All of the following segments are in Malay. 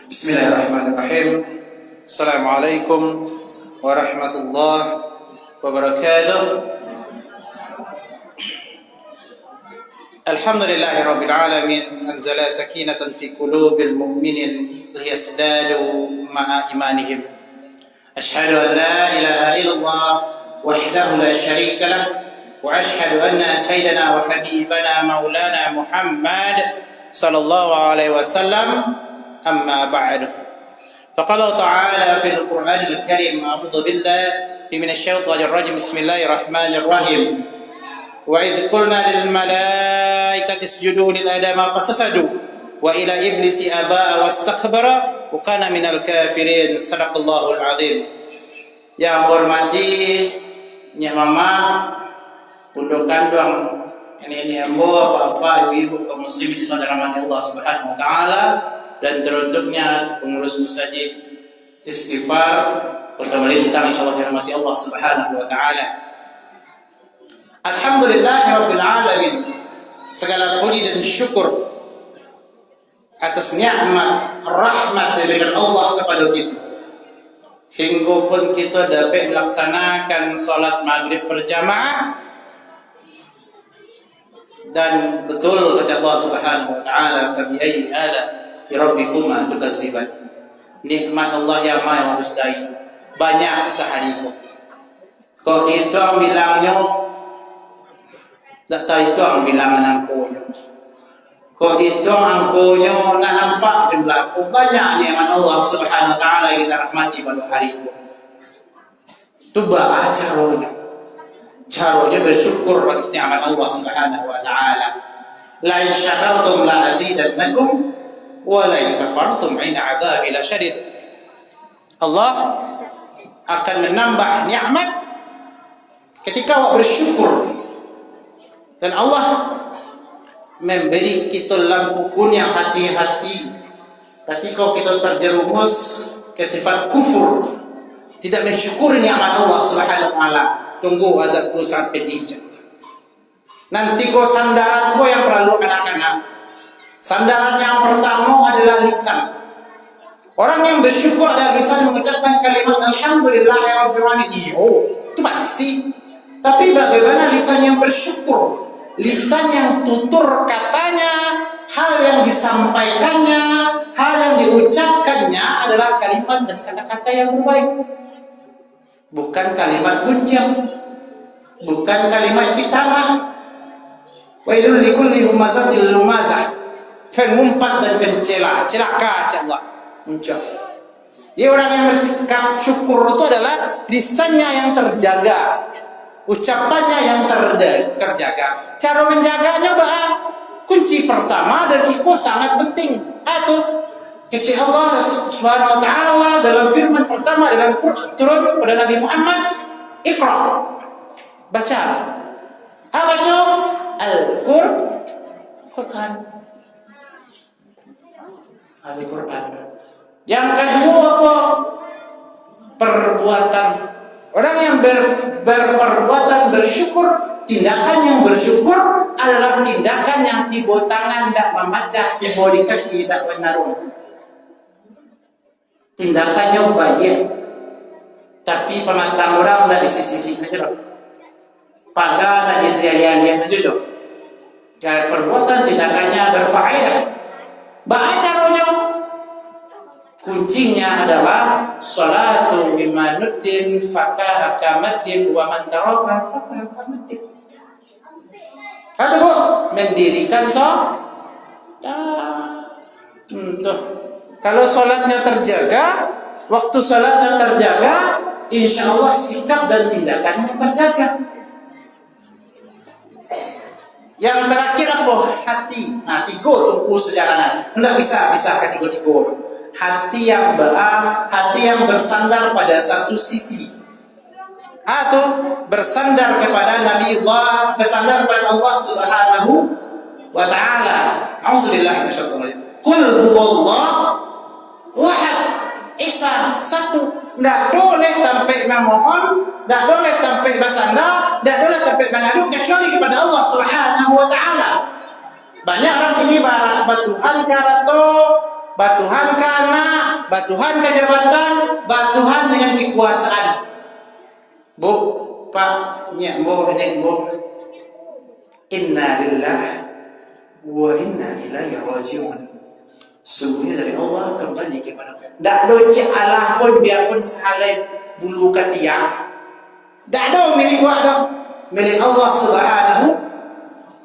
Bismillahirrahmanirrahim. Assalamualaikum warahmatullahi wabarakatuh. Alhamdulillahi rabbil alamin, anzala sakinatan fi qulubil mu'minin liyazdadu ma'a imanihim. Ashhadu an la ilaha illallah wahdahu la syarika lah wa ashhadu anna sayyidana wa habibana maulana Muhammad sallallahu alaihi wasallam. أما بعد فقال تعالى في القرآن الكريم أعوذ بالله من الشيطان الرجيم بسم الله الرحمن الرحيم وإذ قلنا للملائكة اسجدوا لآدم فسجدوا وإلى إبليس أبى واستكبر وكان من الكافرين صدق الله العظيم. Yang hormati Nya Mama, Pundok Kandang, ini ambo, bapak, ibu, kaum muslimin saudara mati Allah Subhanahu wa taala, dan teruntuknya pengurus masjid istighfar kota Melintang insyaallah dirahmati Allah Subhanahu wa taala. Alhamdulillahirabbil alamin. Segala puji dan syukur atas nikmat rahmat dari Allah kepada kita. Hingga pun kita dapat melaksanakan salat maghrib berjamaah dan betul kata Allah Subhanahu wa taala, fa bi ayyi ala Rabbikuma tukadziban. Nikmat Allah yang maha mustahil banyak sehari itu. Kok itu ang bilangnya, tak tahu itu ang bilangan angkonya. Kok itu angkonya nak nampak jumlah banyak nikmat Allah Subhanahu wa taala yang kita rahmati pada hari itu. Coba caranya bersyukur atas nikmat Allah Subhanahu wa taala. La in syakartum la azidannakum wala in kafartum inna adzabi lasyadid. Allah akan menambah nikmat ketika awak bersyukur, dan Allah memberi kita lampu kuning hati-hati ketika kita terjerumus ke sifat kufur, tidak mensyukuri nikmat Allah Subhanahu wa taala. Tunggu azabku sampai dijatuh. Nanti kau sandaran kau yang perlu anak-anak. Sandaran yang pertama adalah lisan. Orang yang bersyukur adalah lisan mengucapkan kalimat alhamdulillahirabbil alamin. Itu pasti. Tapi bagaimana lisan yang bersyukur? Lisan yang tutur katanya, hal yang disampaikannya, hal yang diucapkannya adalah kalimat dan kata-kata yang baik. Bukan kalimat gunjang, bukan kalimat pitara. Wailul likulli humazatil lumazah. Mengumpat dan mencela, celaka Allah muncul. Dia orang yang bersikap syukur itu adalah lisannya yang terjaga, ucapannya yang terjaga. Cara menjaganya kunci pertama dan itu sangat penting. Kecil Allah Subhanahu wa taala dalam firman pertama dalam Quran turun pada Nabi Muhammad, Iqra, bacalah. Apa itu? Al-Quran. Al-Quran. Yang kedua apa? Perbuatan. Orang yang berperbuatan bersyukur, tindakan yang bersyukur adalah tindakan yang tiba tangan tidak membaca, tiba di kaki tidak menaruh. Tindakannya baik, tapi pemantang orang tidak di sisi-sisi aja loh. Pada dan lihat aja loh. Dan perbuatan tindakannya berfaedah. Caranya kuncinya adalah salatu imanuddin fakahakamaddin wa man taraka fakahakamaddin. Kata Bu, mendirikan salat. Kalau salatnya terjaga, waktu salatnya terjaga, insya Allah sikap dan tindakannya terjaga. Yang terakhir apa? Hati. Nah, tiga tunggu sejarahnya. Tidak bisa ketiga-tiga. Hati yang hati yang bersandar pada satu sisi. Atau bersandar kepada Nabi Allah, bersandar pada Allah Subhanahu wa taala. Auzubillahi minasyaitonir rajim. Qul huwallahu ahad. Esa satu. Tidak boleh sampai memohon, tidak boleh sampai bersandar, tidak boleh sampai mengadu kecuali kepada Allah Subhanahu wa taala. Banyak orang ini barat batuhan karato, batuhan kana, batuhan kejabatan, batuhan dengan kekuasaan. Bu, Pak, nya, Bu, Nek, Bu. Inna lillahi wa inna ilaihi rajiun. Sungguhnya dari Allah kembali kepada kita. Tak doce Allah pun biarpun sahalai bulu katia. Tak ada milik gua ada. Milik Allah Subhanahu.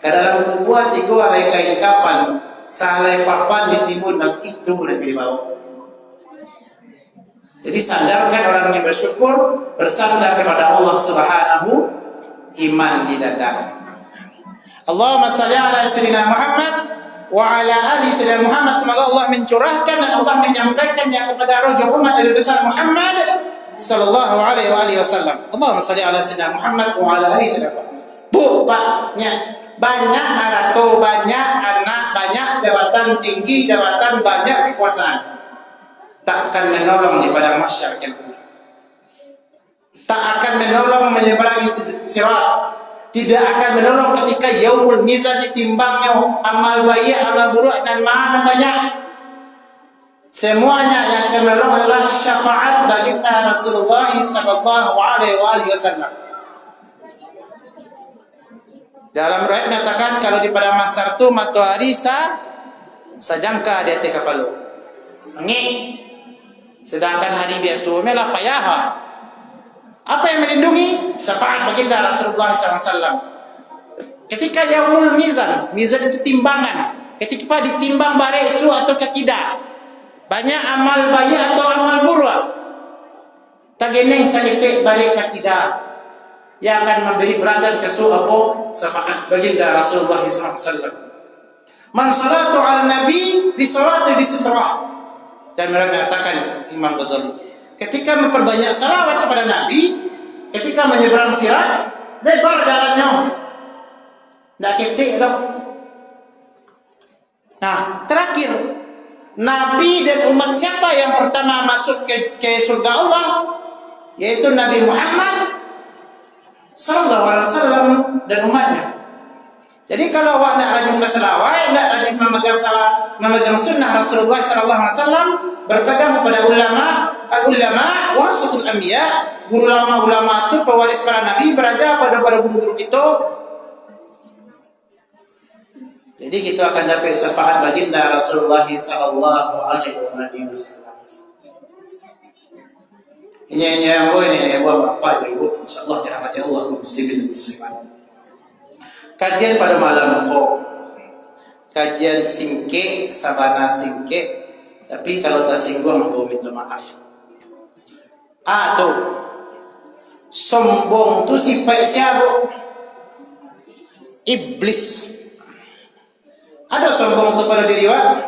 Kadang kubuat tiga alai kain kapan. Sahalai papan ditimbun dan itu boleh di bawah. Jadi sandarkan orang yang bersyukur, bersandar kepada Allah Subhanahu, iman di dada. Allahumma salli ala sayyidina Muhammad wa ala ali sayyidina Muhammad. Semoga Allah mencurahkan dan Allah menyampaikannya kepada roh umat Nabi besar Muhammad sallallahu alaihi wasallam. Allahumma salli ala sayyidina Muhammad wa ala ali sayyidina Muhammad. Bu, Paknya banyak harta, banyak anak, banyak jabatan tinggi, jabatan banyak kekuasaan. Tak akan menolong di padang mahsyar kelak. Tak akan menolong menyeberangi sirat. Tidak akan menolong ketika yaumul mizan ditimbangnya amal baik, amal buruk dan mana banyak. Semuanya yang akan menolong adalah syafaat baginda Rasulullah sallallahu alaihi wasallam. Dalam riwayat mengatakan kalau di padang mahsyar itu matahari sajangka di atas kapal. Ngi. Sedangkan hari biasa melah payah. Apa yang melindungi? Syafaat baginda Rasulullah SAW. Ketika yaumul mizan, mizan itu timbangan. Ketika ditimbang baresu atau ketidak, banyak amal baik atau amal buruk. Tageneng sakit balik ketidak, yang akan memberi berat kesu apa? Syafaat baginda Rasulullah SAW. Man salatu ala nabi bi salatu bi sitrah. Dan mereka mengatakan Imam Ghazali, ketika memperbanyak salawat kepada Nabi, ketika menyeberang sirat, lebar jalannya, tidak ketik dong. Nah, terakhir, Nabi dan umat siapa yang pertama masuk ke surga Allah? Yaitu Nabi Muhammad sallallahu alaihi wasallam dan umatnya. Jadi kalau awak nak rajin berselawat, nak rajin memegang sunnah Rasulullah sallallahu alaihi wasallam, berpegang kepada ulama warasatul anbiya, guru ulama itu pewaris para nabi, beraja pada guru-guru kita. Jadi kita akan dapat syafaat baginda Rasulullah sallallahu alaihi wasallam. Ini yang bapak ibu, insyaallah dirahmati Allah muslimin dan muslimat. Kajian pada malam kajian singke, sabana singke, tapi kalau tak singgung aku minta maaf. Tuh sombong tu sifat siapa? Iblis. Ada sombong tu pada diri awak?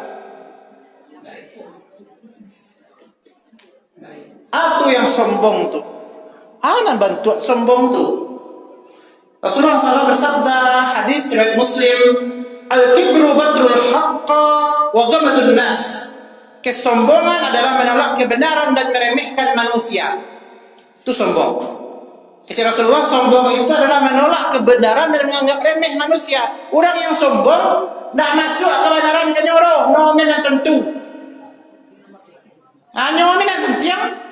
Atau yang sombong tu? Nak bantu sombong tu? Rasulullah SAW bersabda, hadis riwayat Muslim, al-kibru badrul haqqa wa ghamatun nas. Kesombongan adalah menolak kebenaran dan meremehkan manusia. Itu sombong. Kata Rasulullah, sombong itu adalah menolak kebenaran dan menganggap remeh manusia. Orang yang sombong nak masuk kebenaran kenyoro, nomen tentu. Nyomen nak sentiang.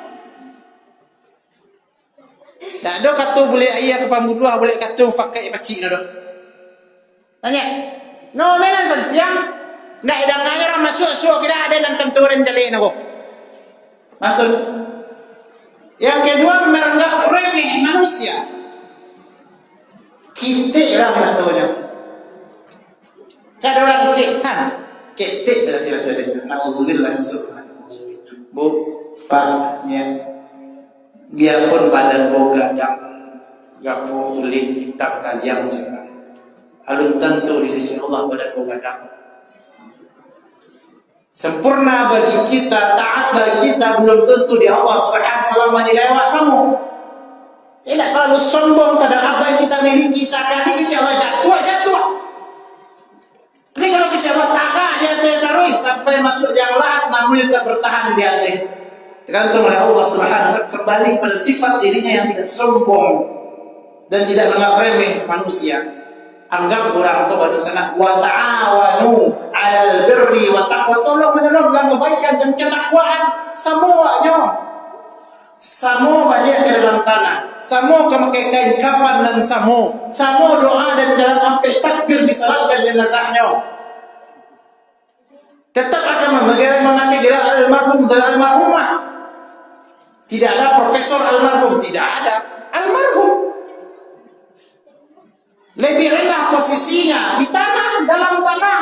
Tak ada kata boleh ayah ke pamudua, boleh kata fakai pacik dah. Tanya. No menan sentiang. Nak edang ayah masuk kira ada dan tenturan jalik nak. Betul. Yang kedua merenggak remeh manusia. Kitik lah katanya. Kada orang kecil kan. Kitik dah tidak. Nauzubillah subhanahu. Bu, Paknya biarpun badan boga yang gapo ulit hitam kalian juga alun tentu di sisi Allah badan boga yang sempurna bagi kita, taat bagi kita belum tentu di Allah Subhanahu wa taala samu. Tidak terlalu sombong terhadap apa yang kita miliki, sakit kecewa jatuh. Tapi kalau kecewa tagak dia terus sampai masuk yang lahat namun tidak bertahan di hati. Tergantung oleh Allah Subhanahu wa taala, kembali pada sifat dirinya yang tidak sombong dan tidak menganggap remeh manusia. Anggap orang itu pada sana wa ta'awanu 'alal birri wa taqwa, tolong menolong dalam kebaikan dan ketakwaan. pengakuan semuanya. Samo balik ke dalam tanah, samo ke pakai kain kapan dan samo doa dan dalam sampai takbir disalatkan jenazahnya. Tetap akan memakai gelar almarhum dan almarhumah. Tidak ada profesor almarhum, tidak ada almarhum. Lebih rendah posisinya di tanah, dalam tanah.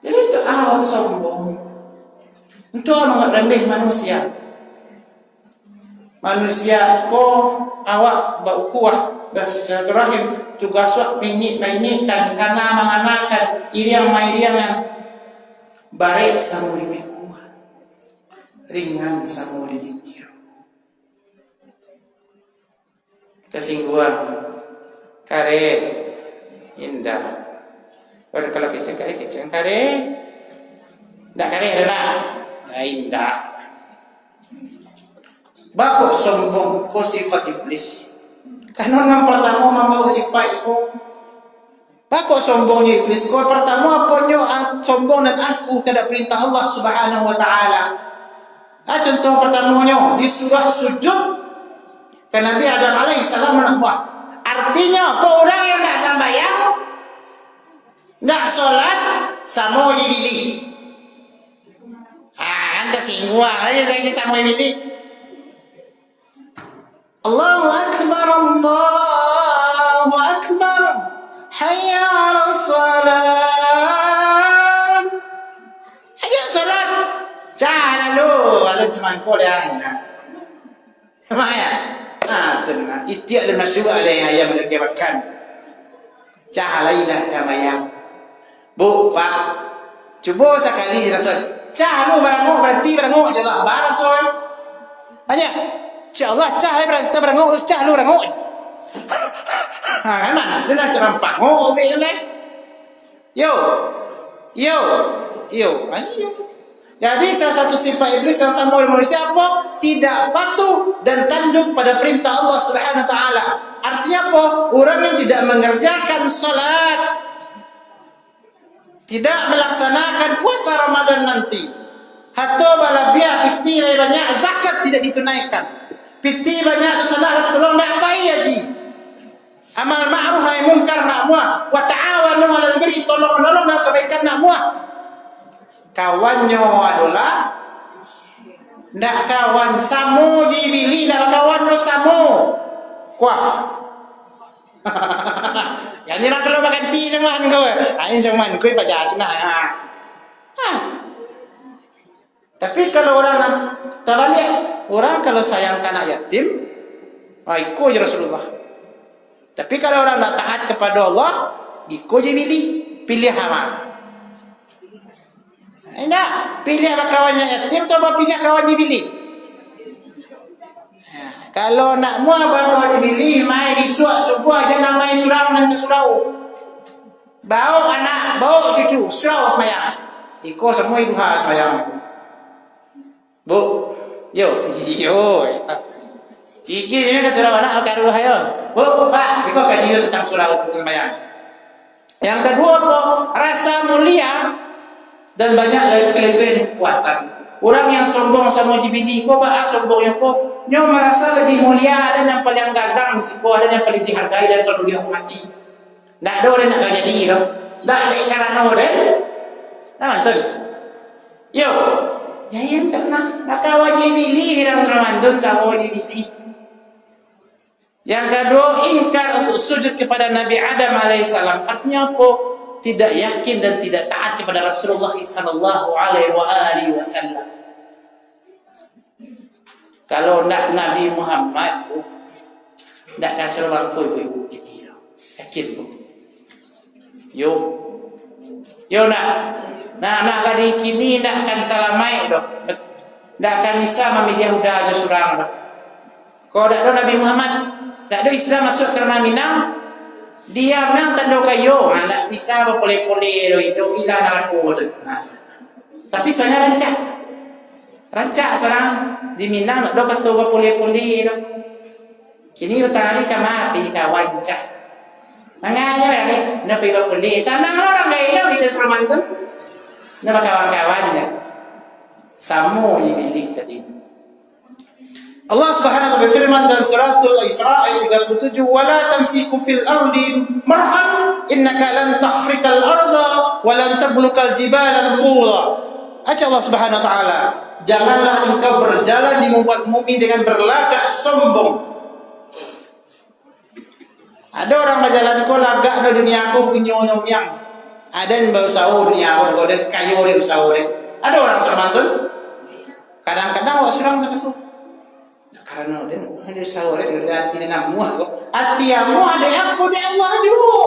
Jadi itu awal sombong. Itu menganggap remeh manusia. Manusia ko awak baukuah bersilaturahim tugas wak mainkan karena menganakan iriang mairiangan bare samu lebih kuat ringan samu dikir kesingguan kare indah kalau keceng kare ndak kare adalah indah. Bako sombong ko sifat iblis. Kanon yang pertama membawa sifat itu. Bako sombongnya iblis. Ko pertama aponyo ang sombong dan aku tidak perintah Allah Subhanahu wa taala. Contoh pertamanya di surah sujud ke Nabi Adam alaihissalam menakwa. Artinya ko orang yang tidak sembahyang, tidak sholat, sama dibili. Anda singgung aja saya sama dibili. Allahu Akbar, Allahu Akbar, hayya ala salat. Ayo salat. Jangan lalu cuma kau dah. Maya. Tenang. Itiak dan masyuk ada yang ayam lagi makan. Cahalailah kamayang. Bu, Pak. Cuba sekali Rasul. Cah berhenti beranguk je lah. Rasul. Tanya. InsyaAllah cah berhenti beranguk. Cah lu beranguk je. Kan mana? Jangan terampak. Oh, obek je. Yo. Jadi salah satu sifat iblis yang sama dengan manusia apa? Tidak patuh dan tunduk pada perintah Allah Subhanahu wa taala. Artinya apa? Orang yang tidak mengerjakan salat, tidak melaksanakan puasa Ramadan nanti. Hatta balabia fiti banyak zakat tidak ditunaikan. Fiti banyak tu salat tolong nak baik haji. Amal ma'ruf nahi munkar nak muat. Wa ta'awanu 'alal birri tolong menolong dalam kebaikan nak muat. Kawannya adalah ndak kawan samu jibili, ndak kawan samu kuah. Yang ni nak kalau makan ti semua engkau. Ain semua engkau pajak nak. Tapi kalau orang terbalik, orang kalau sayang anak yatim, ikut je Rasulullah. Tapi kalau orang tak taat kepada Allah, ikut je pilih hama. Enggak, pilih kawannya yatim atau pilih kawannya bili. Kalau nak muat kawannya bili, mai disuak subuh aja namai surau nanti surau. Bawa anak, bawa cucu, surau semayang. Iko semua ibu ha semayang. Bu, yo. Ciki je ke surau anak akar dulu hayo. Bu, Pak, iko kaji tentang surau tentang semayang. Yang kedua apa? Rasa mulia dan banyak lagi kelebihan kekuatan. Orang yang sombong sama jibili ko ba sombongnya ko nyo merasa lebih mulia dan yang paling gagang siko ada yang paling dihargai dan perlu dihormati. Ndak ada orang nak jadi lo. Ndak ada karena orang. Tahu betul? Yo. Ya yang pernah maka wajib pilih dalam Ramadan sama wajib pilih. Yang kedua ingkar untuk sujud kepada Nabi Adam alaihissalam. Artinya apa? Tidak yakin dan tidak taat kepada Rasulullah sallallahu alaihi wasallam. Kalau nak Nabi Muhammad, nak kasih orang pun ibu gini, yakin bu. Yo nak kali kini nak kan salamai doh, nak kan bisa memilih udah aja surang doh. Kalau tak ada Nabi Muhammad, tak ada Islam masuk kerana Minang. Dia memang tanda kayo, nak bisa berpoleh-poleh do ilah naraku tu. Tapi soalnya rancak seorang di Minang nak do kata berpoleh-poleh do. Kini utang hari kama pi kawan cak. Manganya lagi nak pi berpoleh. Sanang orang gaya do kita Ramadan. Nak kawan-kawan dah. Samo ibilik tadi. Allah Subhanahu wa taala berfirman dalam suratul Isra ayat 37, "Wala tamsiku fil ardi marhan innaka lan takhriqal arda wa lan tablukal jibala tula." Aja Allah Subhanahu wa taala, janganlah engkau berjalan di muka bumi dengan berlagak sombong. Ada orang berjalan ko lagak do dunia aku punya nyong. Ada yang bau sahur dunia aku dan kayu dia sahur. Ada orang sermantun. Kadang-kadang awak surang tak kasut. Karena dia sahur dia hati dia nak muah ko. Hati amu ada aku di Allah juga.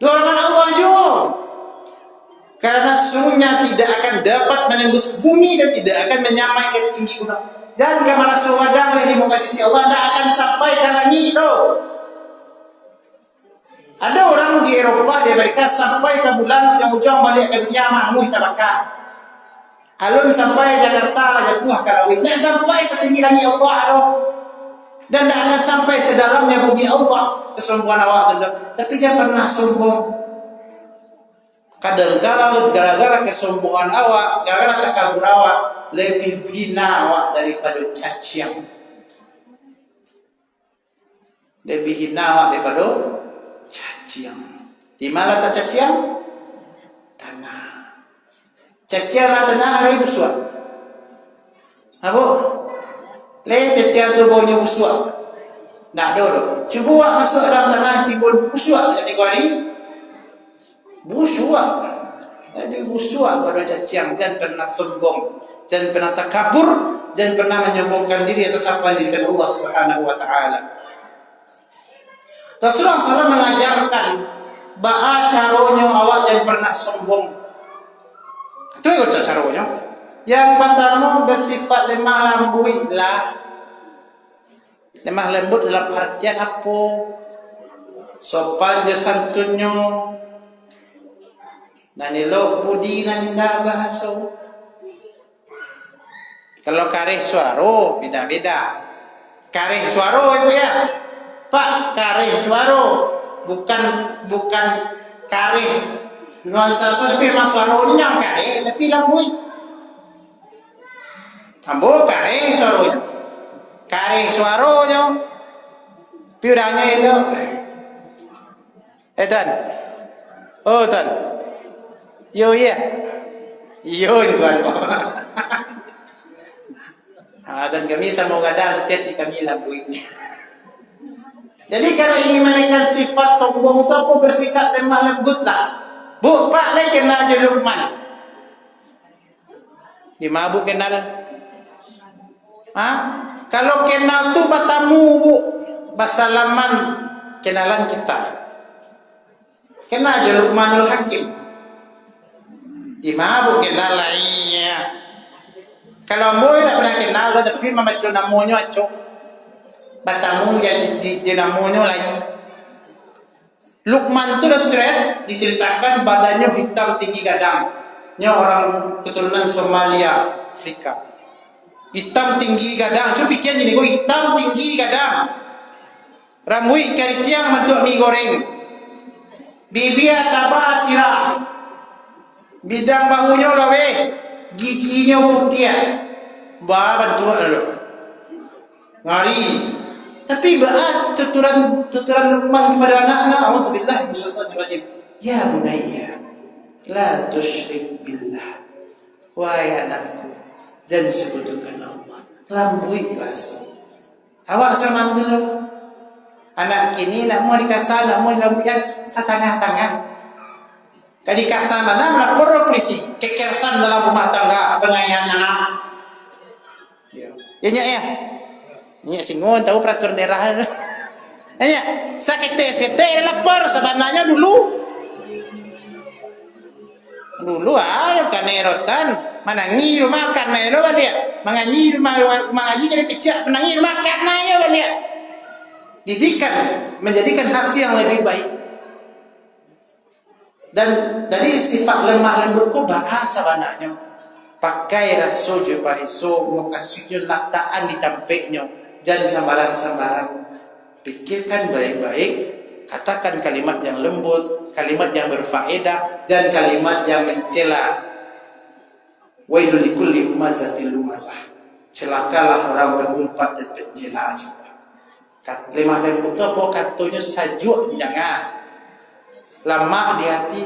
Doakan Allah juga. Karena sesungguhnya tidak akan dapat menembus bumi dan tidak akan menyamai ke tinggi gunung. Dan ke mana sewadang di muka sisi Allah tidak akan sampai ke langit itu. Ada orang di Eropa, di Amerika sampai ke bulan, ujung-ujung balik ke dunia mahmud tabakah. Kalau sampai Jakarta lah jatuh ke laut, tidak sampai setinggi langit Allah itu. Dan tidak akan sampai sedalamnya bumi Allah. Kesombongan awak itu. Tapi jangan pernah sombong. Kadang-kadang gara-gara kesombongan awak, gara-gara takabur awak, lebih hina awak daripada cacian. Lebih hina awak daripada cacian. Di mana tak cacian? Tanah. Cacian lah tanah lagi busuk. Apa? Lagi cacian tu baunya busuk. Nak dulu. Cuba awak masuk dalam tanah timbul busuk kategori busuk. Jadi busuk pada cacian. Jangan pernah sombong, jangan pernah takabur, jangan pernah menyombongkan diri atas apa yang diberikan Allah Subhanahu wa taala. Rasulullah SAW mengajarkan bahawa caranya awak jangan pernah sombong. Itu yang caranya. Yang pertama bersifat lemah lembut lah. Lemah lembut dalam artian apa? Sopan je santunnya. Dan elok budi dan indah bahasa. Kalau karih suara beda-beda. Karih suara ibu ya. Pak, karih suara bukan karih nuansa suara, tapi memang suara ini yang karih tapi lembut. Ambo karih suaranya. Karih suaranya. Piurangnya itu. Tan. Oh, tan. Yo ya. Yo di tuan. Dan kami sama kadang hati kami lambungnya. Jadi kalau ingin menaikkan sifat sombong itu apa bersikap lemah lembut lah. Bu, Pak, lain kenal je Luqman. Di mana bu kenal? Kalau kenal tu batamu bu, basalaman kenalan kita. Kenal je Luqmanul Hakim. Di mana bu kenal lainnya? Kalau mu tak pernah kenal, tapi membaca namanya acok. Batamu yang di namanya lagi. Luqman itu dah straight diceritakan badannya hitam tinggi gadang. Nya orang keturunan Somalia, Afrika. Hitam tinggi gadang. Coba fikir gini, kok hitam tinggi gadang. Rambut ikan tiang bentuk mie goreng. Bibir tabah sirah. Bidang bahunya lawe. Giginya putih. Bah bentuk dulu. Ngari. Tapi baat tuturan Luqman kepada anak-anak, auzubillah minasyaitonir rajim. Ya bunayya, la tusyrik billah. Wahai anakku, jangan sekutukan Allah. Lambui langsung. Awak sama dulu. Anak kini nak mau dikasih, nak mau dilambuikan setengah-tengah. Kadi kasih mana melapor polisi kekerasan dalam rumah tangga, pengayaan anak. Ya. Nya singon tahu peraturan daerah. Nya sakit lapor sebenarnya dulu yang kanerotan manangi rumah makan na lo dia manganyi rumah mengaji dari pecah menangi rumah makan na ya dia didikan menjadikan hasil yang lebih baik. Dan dari sifat lemah lembutku bahasa banaknya pakai rasojo pariso mengkasihnya lataan di tampeknya. Jangan sambaran-sambaran. Pikirkan baik-baik. Katakan kalimat yang lembut, kalimat yang berfaedah, dan kalimat yang mencela. Wailul likulli humazatil lumazah. Celakalah orang pengumpat dan pencela juga. Lemah lembut itu apa katanya sajuk jangan. Lama di hati,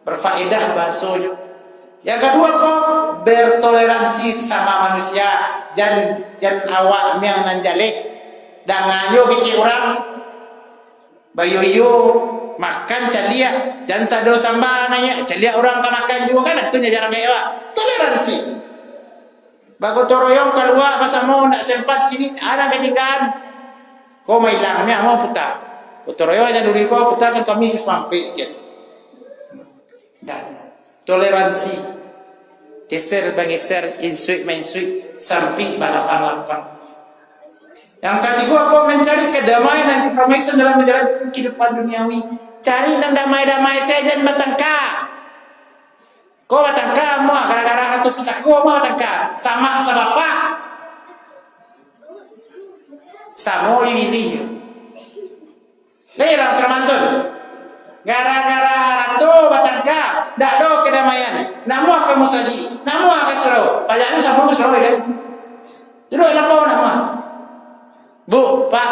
berfaedah bahasanya. Yang kedua kok bertoleransi sama manusia, jangan awak yang nanjalik dengan yo kecil orang bayu makan calia jangan sado sambal nanya calia orang kan makan juga kan itunya jarang kayak apa toleransi bago toroyong keluar pasal mau nak sempat kini ada ketinggalan kau mau hilangnya mau putar toroyong aja dulu kau putar kan kami sampai dan toleransi geser bangeser insui mainsui sampai balapang-lapang. Yang ketiga apa mencari kedamaian dan keramaian dalam menjalankan kehidupan duniawi. Cari dan damai-damai saja matangka. Kau matangka mau gara-gara ratu pisako mau matangka sama apa? Samo ini. Lelang Sermantun. Gara-gara ratu matangka dak do kedamaian. Namu akan musaji, namu akan surau. Payahmu sama surau kan. Dulu lapau nama. Bu, Pak,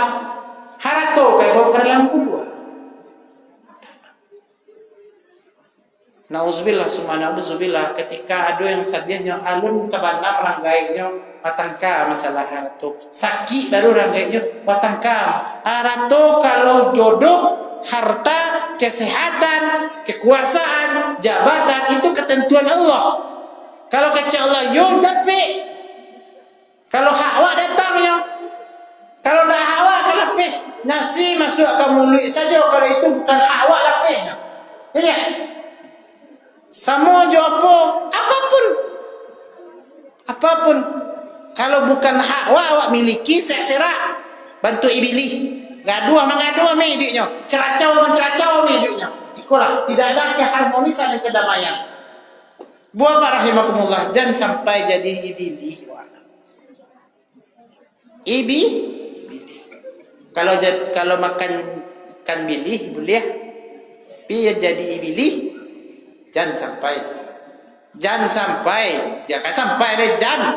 harato kayak bawa ke dalam kubur. Nauzubillah summa nauzubillah ketika ada yang sadiahnya alun kabana meranggainya matangka masalah harato. Sakit baru ranggainya matangka. Harato kalau jodoh, harta, kesehatan, kekuasaan, jabatan itu ketentuan Allah. Kalau kata Allah, yo tapi kalau hawa datangnya kalau dah hawa kan lapih nasi masuk ke mulut saja kalau itu bukan hawa lapihnya. Ya. Sama jo apapun kalau bukan hawa awak miliki serak bantu iblis. Gaduh mengaduh mediknya, ceracau menceracau mediknya. Itulah tidak ada keharmonisan dan kedamaian. Buat para rahimakumullah jangan sampai jadi iblis. Kalau makan ikan bilih boleh, tapi jadi iblis jangan sampai, jangan sampai ada jangan.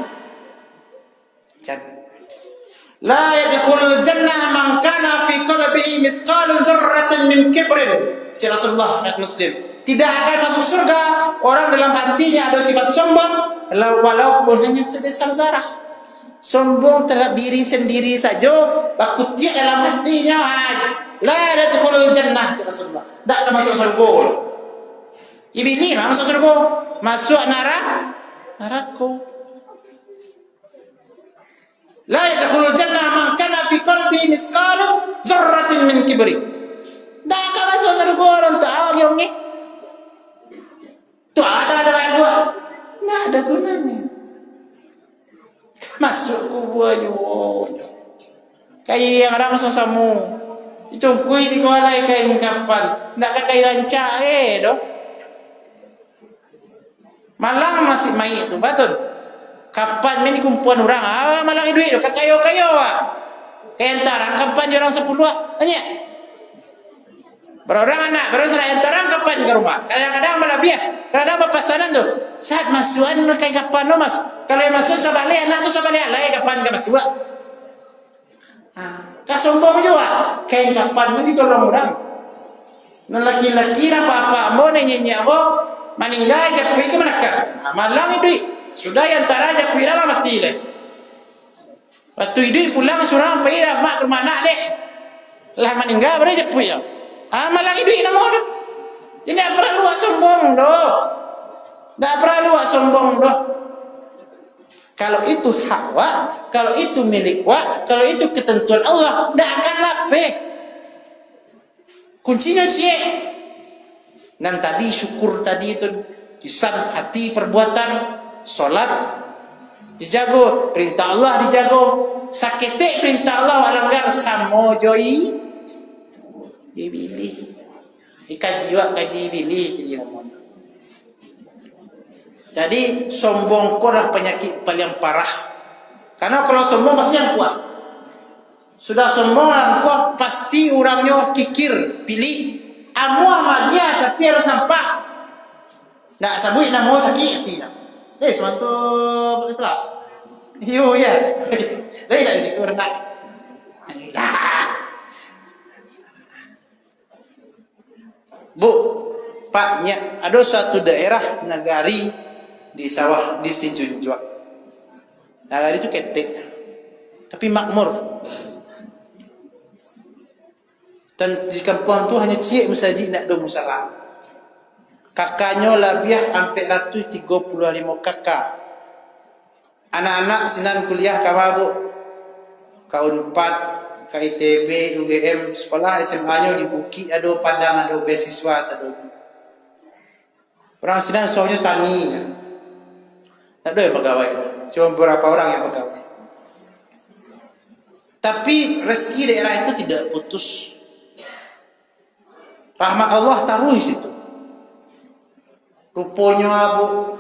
La yadkhulul jannah man kana fi qalbihi misqalun dzarratin min kibrin. Rasulullah dan Muslim. Tidak akan masuk surga orang dalam hatinya ada sifat sombong walaupun hanya sebesar zarah. Sombong terhadap diri sendiri saja bakutnya dalam hatinya la yadkhulul jannah Rasulullah tak akan masuk surga iblis masuk surga masuk neraka la yadkhulul jannah man kana fi qalbi misqal dzarratin min kibri tak akan masuk surga orang tahu yang ni tu ada gua enggak ada gunanya masuk kubur yo kayak yang ada masuk samu itu kui di kualai kain kapan ndak kayak rancak doh malang masih mai itu baton kapan meni kumpulan orang malang duit do kayo kayak entarang kapan orang 10 tanya berorang anak baru saya entarang kapan ke rumah kadang-kadang malah biar kadang papasanan tuh saat masukan kayak kapan lo masuk kalau yang masuk sabalik anak tu sabalik lain kapan ke masuk kasombong juga kayak kapan ini tolong orang laki-laki apa-apa mau nyanyi mau meninggal japi ke manakah malang itu sudah yang antara japi lah mati leh waktu itu pulang surang pergi dah mak ke mana leh lah meninggal baru japi ya malang itu nama tu ini tak perlu sombong doh tak perlu sombong doh. Kalau itu hawa, kalau itu milik wa, kalau itu ketentuan Allah, tidak akan lapeh. Kuncinya cie. Dan tadi syukur tadi itu kisan hati perbuatan, solat dijago, perintah Allah dijago, sakete perintah Allah walanggar samojoi dibilih. Dikaji wa kaji bilih jadi namanya. Jadi sombong adalah penyakit paling parah. Karena kalau sombong pasti yang kuat. Sudah sombong yang kuat pasti orangnya kikir, pilih. Amu amalia tapi harus nampak. Nggak sabui namu sakit tidak. Semantap itu lah. Yo ya. Lain tak syukur nak. Bu, Paknya ada suatu daerah nagari di sawah di Sijunjua. Nagari itu ketek, tapi makmur. Dan di kampung tu hanya cik musajid nak do musala. Kakaknya labiah sampai 135 kakak. Anak-anak sinan kuliah kawabu. Kaun 4 KITB, UGM, sekolah SMA-nya di Bukit, ada Padang, ada beasiswa, ada. Orang sinan soalnya tani. Tak ada yang pegawai. Cuma beberapa orang yang pegawai. Tapi rezeki daerah itu tidak putus. Rahmat Allah taruh di situ. Rupanya abu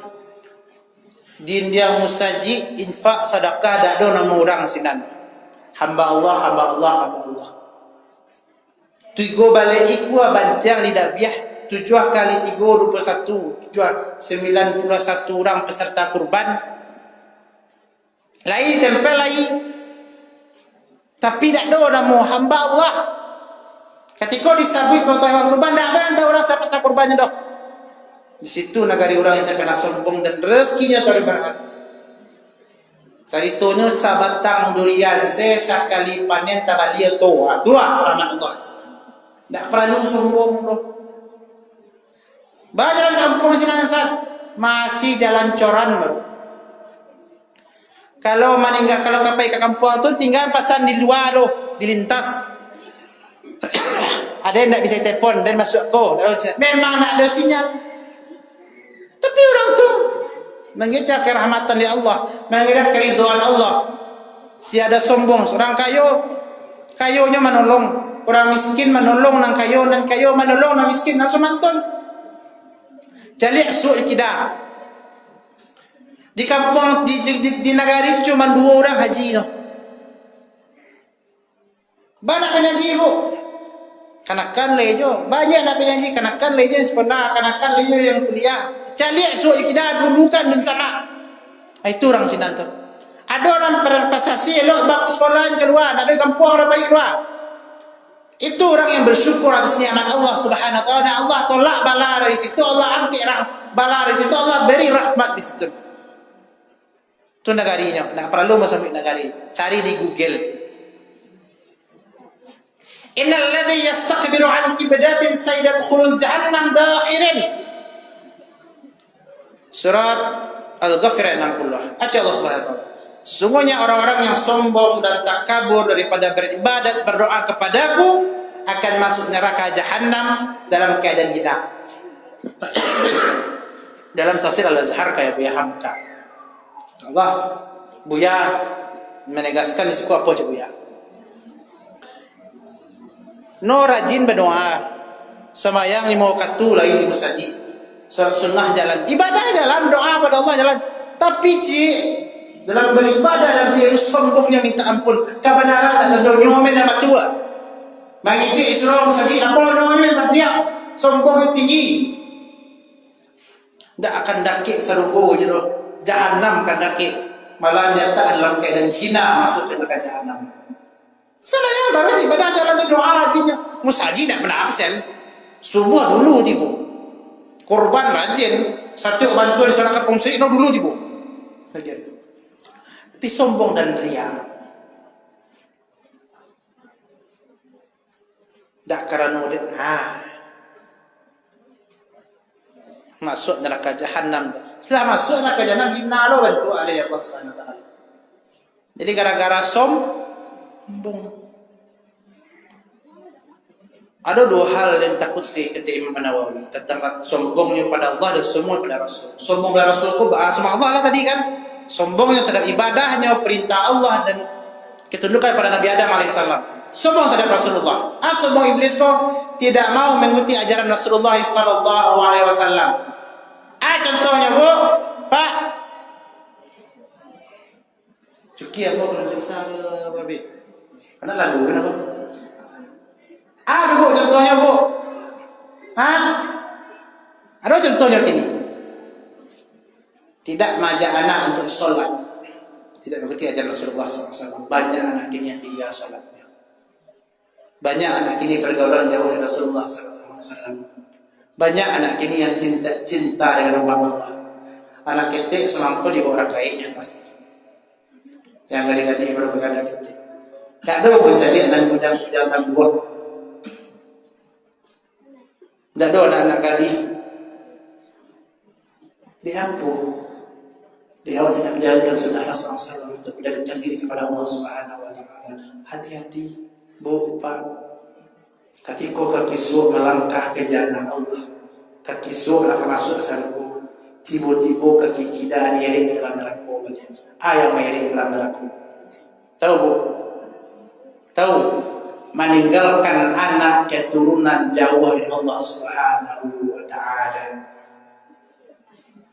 dindiang musaji infak sedekah dak ada nama orang sinan. Hamba Allah, hamba Allah, hamba Allah. Tiga balik iku bantiang di dabiah 7 kali 3 21 91 orang peserta kurban. Lain tempel lain. Tapi dak ada nama hamba Allah. Ketika disabui penonton kurban, tidak ada orang siapa peserta kurbannya dah. Di situ negari orang yang terkena sombong dan rezekinya terberkat. Caritonya sabatang durian sekali panen tabalia tua rahmat Allah. Tak perlu sombong dah. Bajalan kampung Sinansat masih jalan coran baru. Kalau kapai ke kampung itu tinggal pasan di luar loh, dilintas. Ada yang tak bisa telepon dan masuk memang nak ada sinyal. Tapi orang tu mengejar kerahmatan dari Allah, mengejar keridhaan Allah. Tiada sombong. Orang kayonya menolong, orang miskin menolong nang kayo, dan kayo menolong nang miskin, nang sumantun. Jali su ikidah. Di kampung di negara itu cuma 2 orang haji no. Banyak pengaji bu. Kanakan lejo, banyak nak pengaji kanakan lejo sepenuhnya, kanakan lejo yang kuliah. Caliak so kita dulukan di sana. Itu orang sinan tu. Ada orang berprestasi elok bak sekolah keluar, ada kampung orang baik keluar. Itu orang yang bersyukur atas nikmat Allah Subhanahu wa taala. Allah tolak bala dari situ, Allah angkat bala dari situ, Allah beri rahmat di situ. Itu negarinya, nak perlu masuk negari. Cari di Google. Innal ladzi yastakbiru an ibadatin sayadkhulul jahannam dakhirin. Surat Al-Ghafir ayat 60. Aca Allah Subhanahu wa taala. Sesungguhnya orang-orang yang sombong dan takabur daripada beribadat berdoa kepadaku akan masuk neraka jahanam dalam keadaan hina. Dalam tafsir Al-Azhar kayak Buya Hamka. Allah Buya menegaskan di situ apa cak Buya? No rajin berdoa semayang 5 waktu lagi di masjid. Sunnah jalan, ibadah jalan, doa pada Allah jalan. Tapi dalam beribadah dan dia sombongnya minta ampun. Kebenaran dan nyomen dan matua. Bagi Isra masjid apa nyomen satya sombong tinggi. Tak akan dakik sarugo jero jahanam kan dakik. Malah nyata dalam keadaan hina masuk ke neraka jahanam. Semayang terus ibadah jalan doa rajinnya. Musajid tak pernah absen. Subuh dulu tibu. Korban rajin. Satu bantuan di sana kampung Sri dulu tibu. Rajin. Tapi sombong dan ria. Tak karena masuk neraka jahanam. Setelah masuk neraka jahanam hina lo bantu oleh Allah Subhanahu wa taala. Jadi gara-gara sombong. Ada 2 hal yang takut di kata Imam Nawawi tentang sombongnya pada Allah dan sombong pada Rasul. Sombong pada Rasul itu sama Allah lah tadi kan. Sombongnya terhadap ibadahnya, perintah Allah dan ketundukan pada Nabi Adam alaihissalam. Sombong terhadap Rasulullah. Sombong iblis kok tidak mau mengikuti ajaran Rasulullah sallallahu alaihi wasallam. Contohnya Bu, Pak. Cuki aku belum selesai Babi. Karena lalu kenapa? Bu contohnya Bu. Ada contohnya ini. Di tidak mengajak anak untuk solat, tidak mengikuti ajaran Rasulullah SAW. Banyak anak kini yang tinggal solatnya. Banyak anak kini pergaulan jauh dari Rasulullah SAW. Banyak anak kini yang cinta dengan rumah Allah. Anak ketik semampu dibawa orang baiknya pasti. Yang gadis-gadis baru berkata ketik. Tak ada pun saya dan gudang-gudang buah. Tak ada anak-anak gadis. Diampu. Dia tidak menjalankan sunnah Rasulullah SAW untuk mendekatkan diri kepada Allah Subhanahu Wa Taala. Hati-hati, bu, pak. Ketika kaki suruh melangkah ke jannah Allah, kaki suruh akan masuk surga. Tiba-tiba kaki kita diiring ke dalam neraka. Ayam mengiring ke dalam neraka. Tahu bu? Tahu? Meninggalkan anak keturunan jauh dari Allah Subhanahu Wa Taala.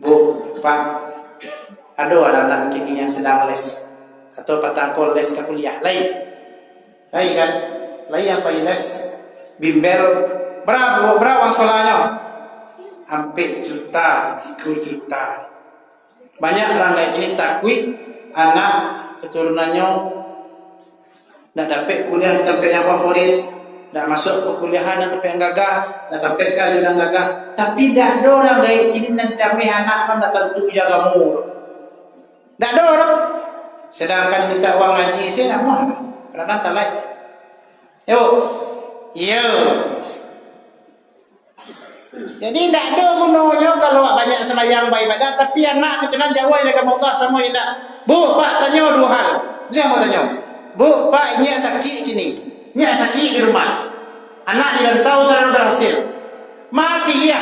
Bu, pak. Ada anak kini yang sedang les atau patakol les ke kuliah lain kan? Lain apa les? Bimbel berapa sekolahnya? Hampir juta, 3 juta. Banyak orang lain ini takwid anak keturunannya nak dapat kuliah di tempat yang favorit, nak masuk perkuliahan di tempat yang gagah, nak dapat kerja yang gagah. Tapi dah ada orang lain ini nak camih anak kan nak tentu jaga mu. Tak ada orang. Sedangkan minta uang ngaji saya nak muat. Kerana tak lain. Yo. Jadi tak ada gunanya kalau banyak sembahyang beribadah tapi anak keturunan Jawa yang agama Allah sama tidak. Bu, pak tanya 2 hal. Dia mau tanya. Bu, pak nyak sakit gini. Nyak sakit di rumah. Anak tidak tahu saudara berhasil. Maaf pilih.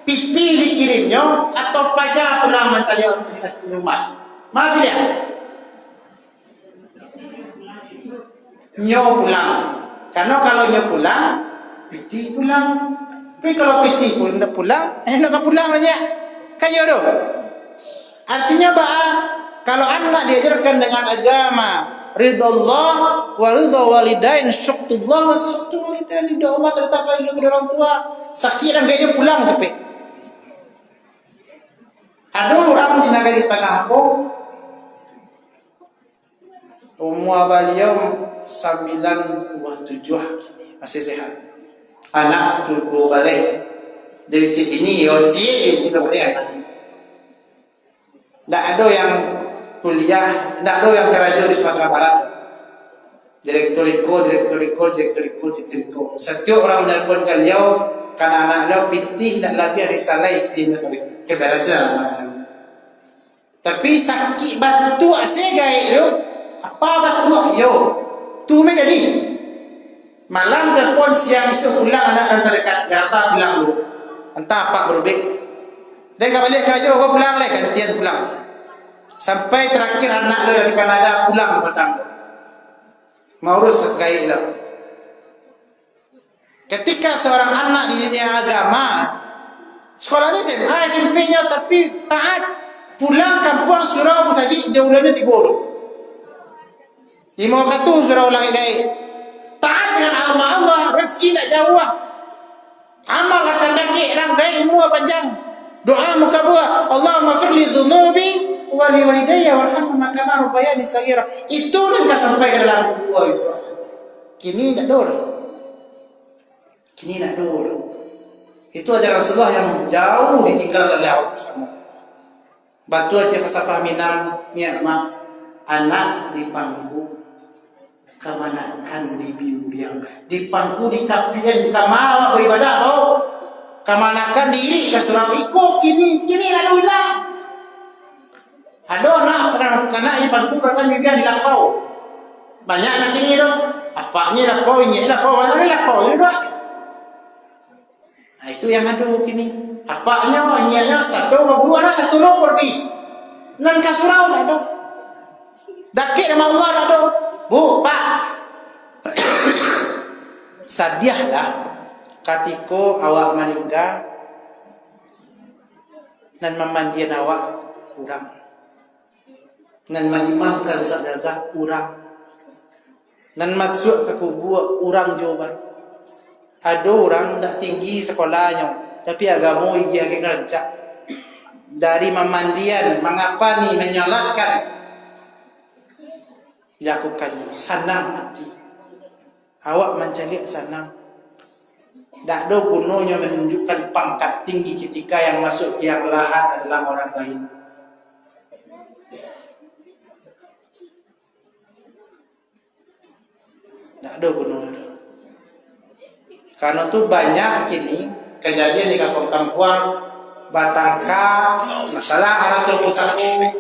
Piti dikirimnya atau pajak pulang mencari orang sakit di rumah. Maaf ya. Nyo pulang. Karena kalau nyo pulang, piti pulang. Tapi kalau piti pun tidak pulang, nak pulang aja. Kayo do. Artinya bah, kalau anak diajarkan dengan agama, ridallah wa ridha walidain, syukrullah wa syukrul walidain. Ridha Allah tetap pada orang tua. Sakit dan dia pulang tapi. Ada orang di negara di tengah aku. Umur beliau 97 masih sehat. Anak tubuh balik dari cik ini, ini boleh anak. Tak ada yang kuliah, tak ada yang kerja di Sumatera Barat. Direktur Iko. Setiap orang menelpon beliau, karena anak-anak pitih dan lebih risalai keberhasilan anak-anak. Tapi sakit batu asyik gaya apa batu yo tu me jadi malam telepon siang esok pulang anak yang terdekat Jakarta pulang dulu entah apa berubah dan kembali kerja kau pulang lagi gantian pulang sampai terakhir anak dari Kanada pulang ke Batam mau urus gaya lah. Ketika seorang anak di dunia agama sekolahnya SMA SMP-nya tapi taat pulang kampung surau saji dia ulangnya di bodoh. Di mau katu surau lagi gaya. Taat dengan agama Allah, rezeki tak jauh. Amal akan daki orang gaya ilmu panjang. Doa muka buah, Allahumma firli dhunubi wa li walidayya warhamhuma kama rabbayani shaghira. Itu nanti sampai ke dalam buah Islam. Kini tak dor. Itu ajaran Rasulullah yang jauh ditinggalkan oleh Allah semua. Batu aja fasafah minam ni'mah anak di pangku kemanakan dibimbing di pangku di kapian kamala beribadah oh kemanakan diri ke surau iko kini lalu hilang ada anak karena pangku kan juga dilakau banyak anak ini dong apanya lakau mana lakau itu nah itu yang ada kini apanya nyanya satu dua lah satu lo pergi nan ke surau lah dong dakik nama Allah lah dong. Bu, Pak, sadiahlah ketika awak meninggal dan memandian awak kurang dan mengimamkan jenazah kurang dan masuk ke kubur orang Jawa Barat. Ada orang tak tinggi sekolahnya tapi agama igi agak kerja dari memandian, mengapani, menyolatkan, dilakukannya. Senang hati. Awak mencari senang. Tak ada gunanya menunjukkan pangkat tinggi ketika yang masuk tiang lahat adalah orang lain. Tak ada gunanya. Karena tu banyak kini kejadian di kampung-kampung Batangka, masalah orang tu pusaku,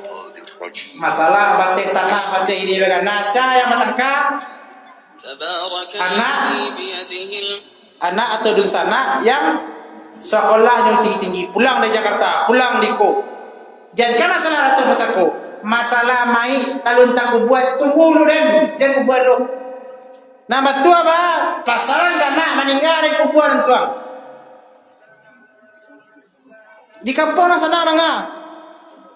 masalah batik tanah batik ini dengan nasa yang Batangka, anak atau dulsana yang sekolahnya tinggi-tinggi, pulang dari Jakarta, pulang di Ko. Jangan masalah ratu pusaku, masalah mai talun tak buat tunggu dulu dan jangan buat dulu. Nama tu apa? Pasaran karena meninggal dari kuburan suang. Di kampung orang sana orang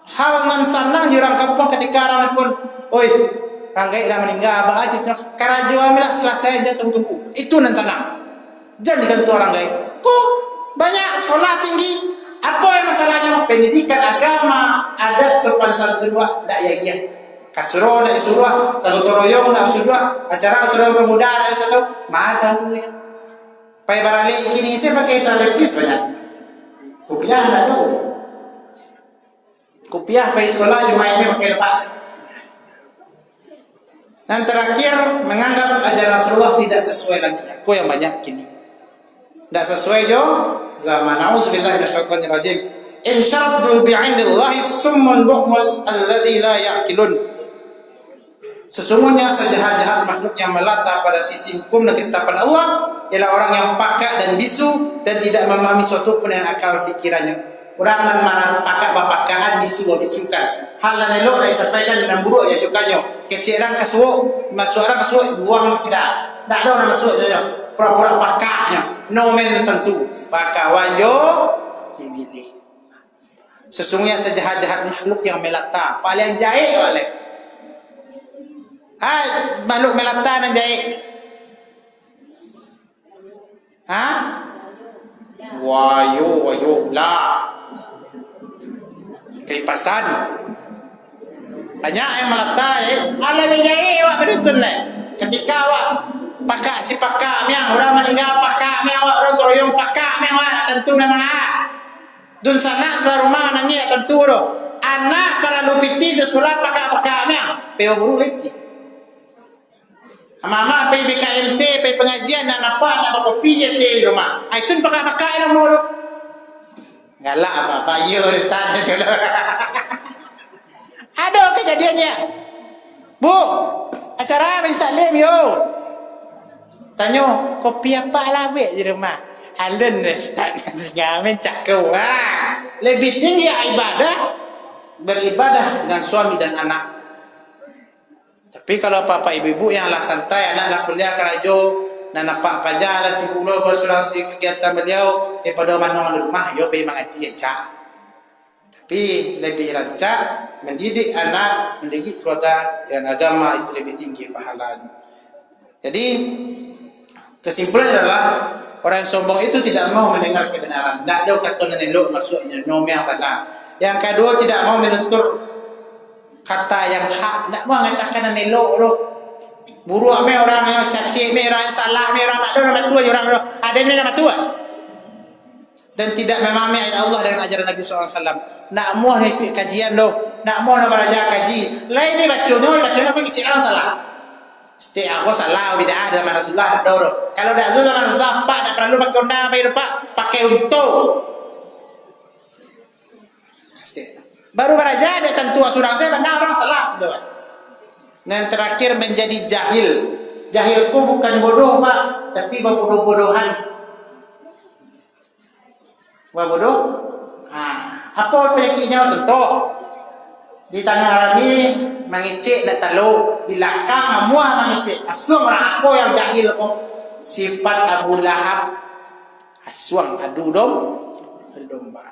hal nan sanang di orang kampung ketika orang pun, oi, ranggai dah meninggal, abang aja, karajo amilah selesai dia tunggu. Itu nan sanang. Jangan dikantor orang gay. Kok banyak sekolah tinggi? Apa yang masalahnya? Pendidikan agama, adat sopan santun dak ya. Kasuro nak suruh, toroyong nak suruh, acara toroyong pemuda nak satu, mana tu ya? Pai barali kini saya pakai salepis banyak. Kopiah tak ada. Kopiah pai sekolah cuma ini pakai lepas. Dan terakhir menganggap ajaran Rasulullah tidak sesuai lagi. Aku yang banyak kini. Tidak sesuai jo zaman. Auzubillahi minasyaitonir rajim. In syaradu bi'indillahi summun bu'mul alladzi la ya'qilun. Sesungguhnya sejahat-jahat makhluk yang melata pada sisi hukum dan ketetapan Allah ialah orang yang pakak dan bisu dan tidak memahami suatu pun dengan akal fikirannya. Orang yang mana pakak bapakaan bisukan. Hal yang elok dah disampaikan dengan buruk ya cukanya. Keceran kasuuk, masuk orang kasuuk buang tidak. Tak ada orang masuk dia. Pura-pura pakaknya. No man tentu. Pakawan jo dipilih. Sesungguhnya sejahat-jahat makhluk yang melata paling jahil oleh makhluk melata dan jahit. Wayo lah. Kelipasan. Banyak yang melata ala jahit awak betul lah. Ketika awak pakak si pakak miang orang meninggal pakak miang awak orang toroyong pakak miang awak tentu nama. Dun sana sebelah rumah nangis tentu doh. Anak para lupiti di sekolah pakak miang. Pewa buru lagi. Mama pergi BKMT, pergi pengajian nak nampak nak berkopi je di rumah. Itu pakai nak mulu. Galak apa-apa ya Ustaz dulu. Ada kejadiannya. Bu, acara Ustaz Lim yo. Tanya, kopi apa lah wek di rumah? Alun Ustaz. Ngamen cakap. Lebih tinggi ibadah beribadah dengan suami dan anak. Tapi kalau papa ibu-ibu yang lah santai, anak lah kuliah kerajo, nak nampak pajar lah si pulau bersulang di kegiatan beliau, daripada mana di rumah, yo pergi mengaji cak. Tapi lebih rancak mendidik anak, mendidik keluarga dan agama itu lebih tinggi pahalanya. Jadi kesimpulannya adalah orang yang sombong itu tidak mau mendengar kebenaran. Tak ada kata nenelok masuknya nomor yang benar. Yang kedua tidak mau menutur kata yang hak, nak mau mengatakan yang elok tu. Buruk me orang yang caci, me orang yang salah, me orang tak ada nama tua orang tu. Ada ni nama tua. Dan tidak memahami ayat Allah dengan ajaran Nabi SAW. Nak mau ni ikut kajian tu. Nak mau nak belajar kaji. Lain ni bacanya kau kecil orang salah. Setiap aku salah bidah zaman Rasulullah tak ada tu. Kalau dah zaman Rasulullah pak tak perlu pakai onda, pakai untuk. Baru beraja dia tentu asurang saya benar orang salah sudah. Dan terakhir menjadi jahil. Jahilku bukan bodoh pak, tapi bodoh-bodohan. Bodoh? Apa penyakitnya tentu? Di tanah Arabi mengecek dan taluk, di lakang semua mengecek. Asuang orang aku yang jahil kok. Sifat Abu Lahab. Asuang adu domba.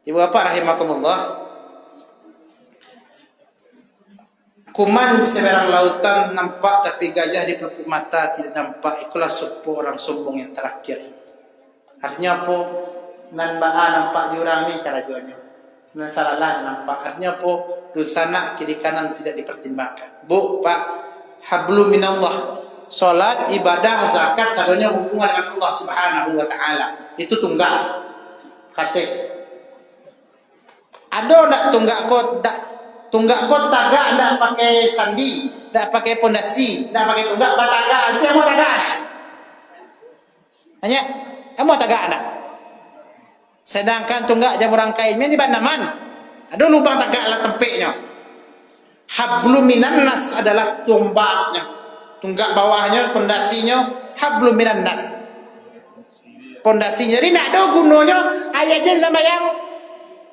Ibu bapak rahimakumullah. Kuman di seberang lautan nampak, tapi gajah di pelupuk mata tidak nampak. Itulah supu orang sombong yang terakhir. Artinya apa? Nan ba'a nampak diurangi karajuannya. Nasaralah nampak. Artinya apa? Dulu sana kiri kanan tidak dipertimbangkan. Bu, Pak, hablum minallah. Salat, ibadah, zakat, sebenarnya hubungan dengan Allah Subhanahu wa taala. Itu tunggal. Kata. Ada enggak tunggak kot tagak enggak pakai sandi, enggak pakai pondasi, enggak pakai tunggak, tagak. Saya mau tagak enggak? Tanya, kamu tagak enggak? Sedangkan tunggak jamurang kainnya di banaman. Ada lubang tagak lah tempeknya. Hablum minan nas adalah tombaknya. Tunggak bawahnya, pondasinya hablum minan nas. Pondasinya jadi enggak ada gunanya ayatnya sembahyang.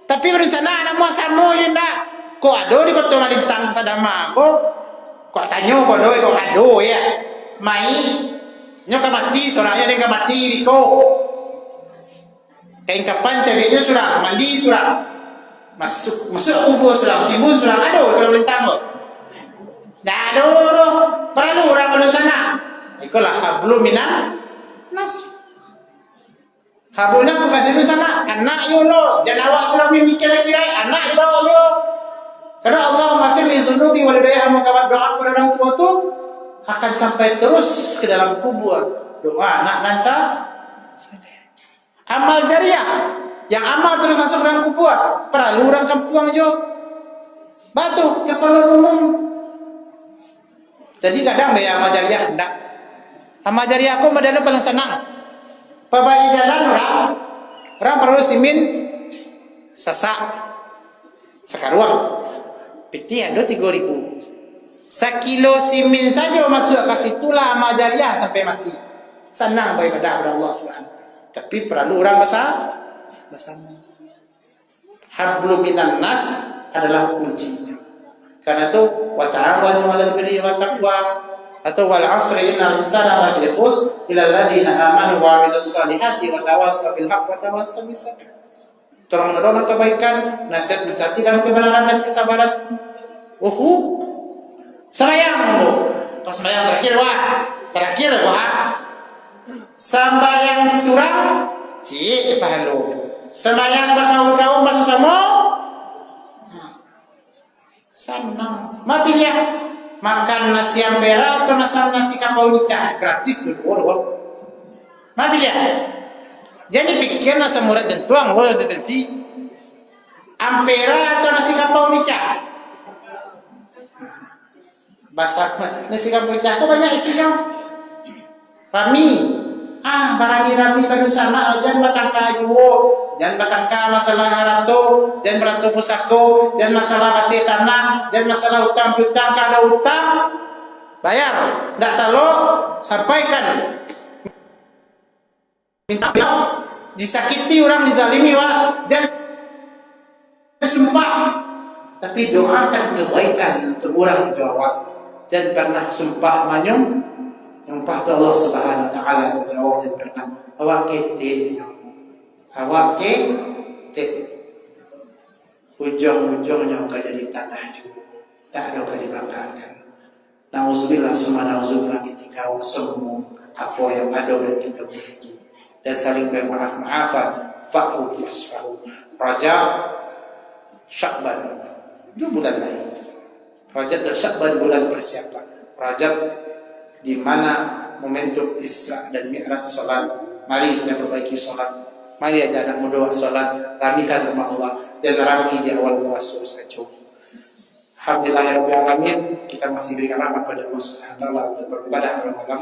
Tapi berusaha anak mau samo ya enggak. Kok ada di kota Malintang sadama kok tanya kok ada ya. Mai nyoka mati sorangnya dengan mati diko. Kain kapan ceweknya surang, mandi surang. Masuk kubur surang, timbun surang ada kalau Malintang kok. Enggak ada perlu orang di sana. Itulah hablum minan nas. Hablum nas bukan di sana. Anak yo lo, jangan awak surang mikir-kira anak dibawa yo. Karena Allah maafir li zunubi walidayah mengkawat doa kepada orang tua itu akan sampai terus ke dalam kubur. Doa anak nansa amal jariah yang amal terus masuk dalam kubur. Perlu orang kampung aja batu kepala umum. Jadi kadang bayar amal jariah enggak. Amal jariah aku modalnya paling senang. Pabai jalan orang perlu simin sasak sekaruang. Piti ada 3.000. Sekilo simin saja masuk ke situlah amal jariah sampai mati. Senang beribadah kepada Allah Subhanahu. Tapi perlu orang bersama. Hablum minan nas adalah kuncinya. Karena itu wa ta'awanu 'alal birri wat taqwa atau wal 'asri innal insana lafi khusr illa alladziina aamanu wa 'amilus shalihati wa tawassaw bil haqqi wa tawassaw bis sabr. Tolong menolong kebaikan, nasihat mensati dalam kebenaran dan kesabaran. Sembahyang. Pas sembahyang terakhir wah. Sembahyang surang, cik pahalu. Sembahyang berkaum-kaum masuk sama. Senang. Ma pilih makan nasi ampera atau masak nasi kapau nicah gratis dulu. Ma pilih. Jadi pikir nasi murah dan tuang detensi ampera atau nasi kapau nicah. Masak nasi kapau nicah itu banyak isinya. Rami, barami baru sama. Jangan batangka juwo, jangan batangka masalah harato, jangan berato pusako, jangan masalah bati tanah, jangan masalah utang piutang. Kalau utang bayar, tidak tahu sampaikan. Minta maaf, disakiti orang, dizalimi jangan sumpah, tapi doakan kebaikan untuk orang jawab. Jangan pernah sumpah manyung, sumpah Allah Subhanahu wa taala sudah waktu pernah awak ke ujung-ujungnya akan jadi tanah juga, tak ada akan dibanggakan. Nauzubillah summa nauzubillah ketika semua apa yang ada dan kita miliki. Dan saling bermaaf-maafan, fa'u fasfahu. Rajab Sya'ban itu bulan lain. Rajab dan Sya'ban bulan persiapan. Rajab di mana momentum Isra dan Mi'raj salat. Mari kita perbaiki salat. Mari aja anak muda salat, ramikan rumah Allah dan rami di awal puasa saja. Alhamdulillahirabbil alamin, kita masih berikan rahmat pada Allah Subhanahu wa taala untuk beribadah pada malam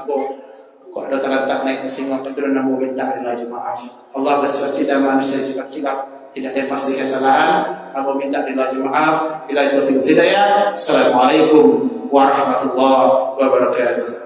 kok ada terletak naik semua keturunan Nabi minta adalah maaf. Allah bersifat tidak manusia sifat khilaf, tidak ada pasti kesalahan. Aku minta adalah maaf. Bila itu hidayah. Assalamualaikum warahmatullahi wabarakatuh.